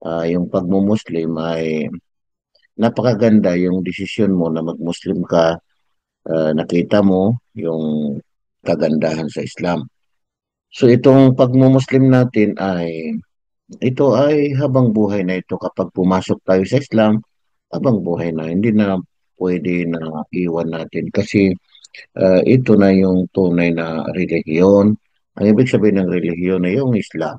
Yung pagmumuslim ay napakaganda yung desisyon mo na magmuslim ka. Nakita mo yung kagandahan sa Islam. So itong pagmumuslim natin ito ay habang buhay na ito kapag pumasok tayo sa Islam, habang buhay na, hindi na pwede na iwan natin kasi ito na yung tunay na relihiyon. Ang ibig sabihin ng relihiyon na yung Islam.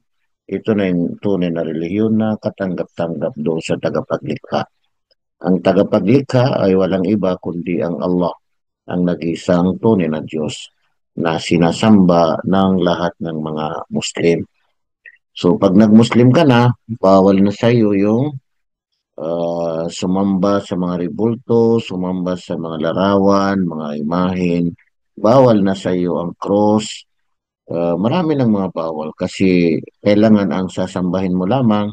Ito na yung tunay na relihiyon na katanggap-tanggap doon sa tagapaglikha. Ang tagapaglikha ay walang iba kundi ang Allah, ang nag-iisang tunay na Diyos na sinasamba ng lahat ng mga Muslim. So pag nag-Muslim ka na, bawal na sa iyo yung sumamba sa mga rebulto, sumamba sa mga larawan, mga imahen. Bawal na sa iyo ang cross. Marami ng mga bawal kasi kailangan ang sasambahin mo lamang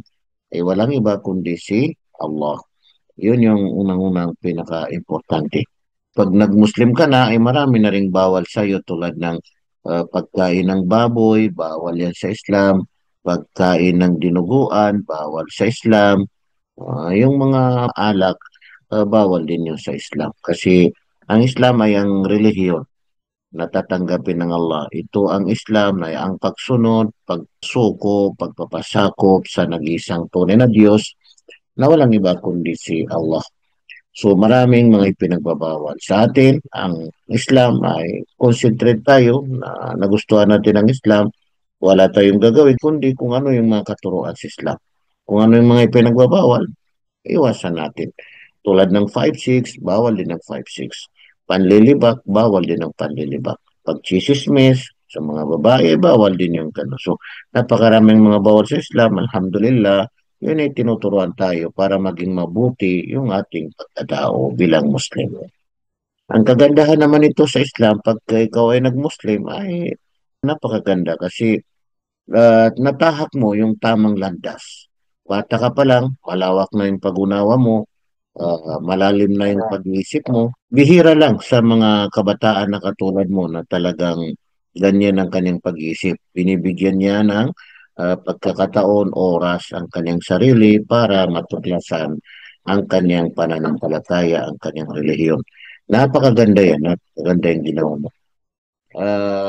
ay walang iba kundi si Allah. Yun yung unang-unang pinaka-importante. Pag nag-Muslim ka na, ay marami na ring bawal sa iyo tulad ng pagkain ng baboy, bawal yan sa Islam. Pagkain ng dinuguan, bawal sa Islam. Yung mga alak, bawal din yun sa Islam. Kasi ang Islam ay ang relihiyon na tatanggapin ng Allah. Ito ang Islam na ang pagsunod, pagsuko, pagpapasakop sa nag-iisang tunay na Diyos na walang iba kundi si Allah. So maraming mga ipinagbabawal. Sa atin, ang Islam ay concentrate tayo na nagustuhan natin ang Islam. Wala tayong gagawin kundi kung ano yung mga katuruan sa Islam. Kung ano yung mga ipinagbabawal, iwasan natin. Tulad ng 5-6, bawal din ng 5-6. Panlilibak, bawal din ng panlilibak. Pagchisismis sa mga babae, bawal din yung gano'n. So, napakaraming mga bawal sa Islam, alhamdulillah, yun ay tinuturuan tayo para maging mabuti yung ating pagkatao bilang Muslim. Ang kagandahan naman ito sa Islam, pag ikaw ay nag-Muslim, ay napakaganda kasi natahak mo yung tamang landas. Bata ka pa lang, malawak na yung pag-unawa mo, malalim na yung pag-iisip mo. Bihira lang sa mga kabataan na katulad mo na talagang ganyan ang kanyang pag-iisip. Binibigyan niya ng pagkakataon, oras ang kanyang sarili para matuklasan ang kanyang pananampalataya, ang kanyang relihiyon. Napakaganda yan, napakaganda yung ginawa mo.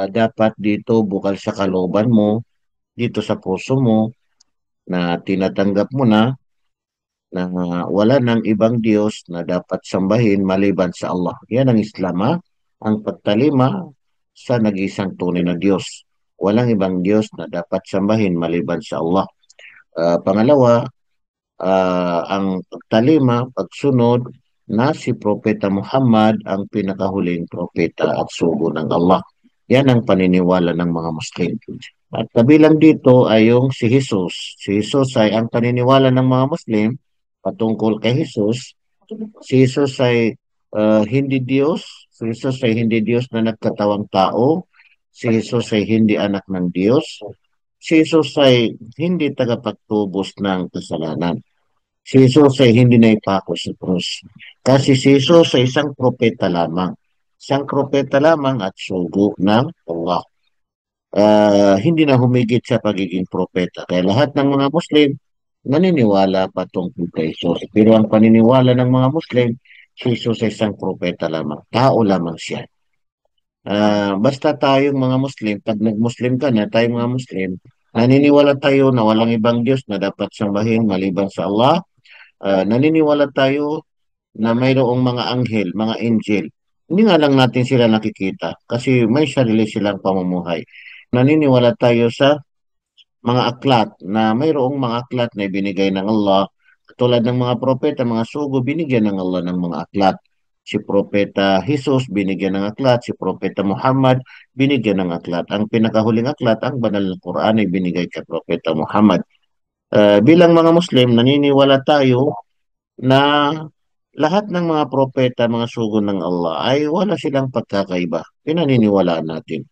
Dapat dito bukal sa kalooban mo, dito sa puso mo, na tinatanggap mo na wala ng ibang Diyos na dapat sambahin maliban sa Allah. Yan ang Islam, ha? Ang pagtalima sa nag-iisang tunay na Diyos. Walang ibang Diyos na dapat sambahin maliban sa Allah. Pangalawa, ang pagtalima, pagsunod na si Propeta Muhammad ang pinakahuling propeta at sugo ng Allah. Yan ang paniniwala ng mga Muslim. At kabilang dito ay yung si Jesus. Si Jesus ay ang paniniwala ng mga Muslim patungkol kay Jesus. Si Jesus ay hindi Diyos. Si Jesus ay hindi Diyos na nagkatawang tao. Si Jesus ay hindi anak ng Diyos. Si Jesus ay hindi tagapagtubos ng kasalanan. Si Jesus ay hindi na ipako sa krus. Kasi si Jesus ay isang propeta lamang. Isang propeta lamang at sugo ng Allah. Hindi na humigit sa pagiging propeta. Kaya lahat ng mga Muslim naniniwala patungkol kay Jesus. Pero ang paniniwala ng mga Muslim, si Jesus ay isang propeta lamang. Tao lamang siya. Basta tayong mga Muslim, pag nag-Muslim ka na, tayong mga Muslim, naniniwala tayo na walang ibang Diyos na dapat sambahin maliban sa Allah. Naniniwala tayo na mayroong mga anghel, mga angel. Hindi nga lang natin sila nakikita kasi may sarili silang pamumuhay. Naniniwala tayo sa mga aklat na mayroong mga aklat na ibinigay ng Allah. Tulad ng mga propeta, mga sugo, binigyan ng Allah ng mga aklat. Si Propeta Jesus, binigyan ng aklat. Si Propeta Muhammad, binigyan ng aklat. Ang pinakahuling aklat, ang banal na Quran ay binigay kay Propeta Muhammad. Bilang mga Muslim, naniniwala tayo na lahat ng mga propeta, mga sugo ng Allah ay wala silang pagkakaiba. Pinaniniwalaan natin.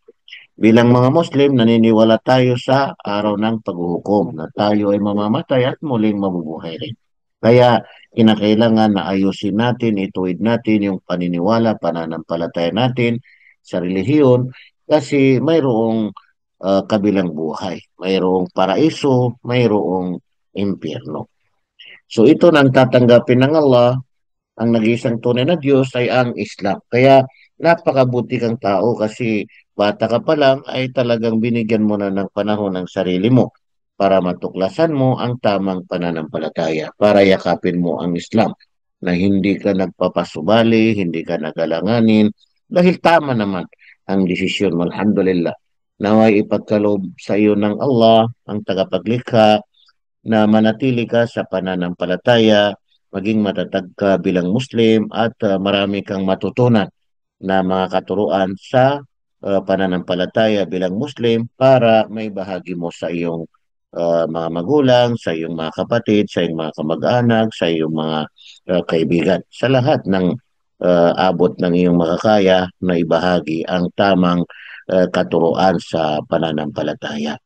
Bilang mga Muslim, naniniwala tayo sa araw ng paghuhukom na tayo ay mamamatay at muling mabubuhay rin. Kaya kinakailangan na ayusin natin, ituwid natin yung paniniwala, pananampalataya natin sa relihiyon kasi mayroong kabilang buhay. Mayroong paraiso, mayroong impyerno. So ito nang tatanggapin ng Allah, ang nag-iisang tunay na Diyos ay ang Islam. Kaya napakabuti kang tao kasi bata ka pa lang ay talagang binigyan mo na ng panahon ng sarili mo para matuklasan mo ang tamang pananampalataya, para yakapin mo ang Islam na hindi ka nagpapasubali, hindi ka nagalanganin, dahil tama naman ang desisyon mo, alhamdulillah. Naway ipagkaloob sa iyo ng Allah, ang tagapaglikha, na manatili ka sa pananampalataya, maging matatag ka bilang Muslim at marami kang matutunan na mga katuruan sa pananampalataya bilang Muslim para may bahagi mo sa iyong mga magulang, sa iyong mga kapatid, sa iyong mga kamag-anak, sa iyong mga kaibigan. Sa lahat ng abot ng iyong makakaya na ibahagi ang tamang katuruan sa pananampalataya.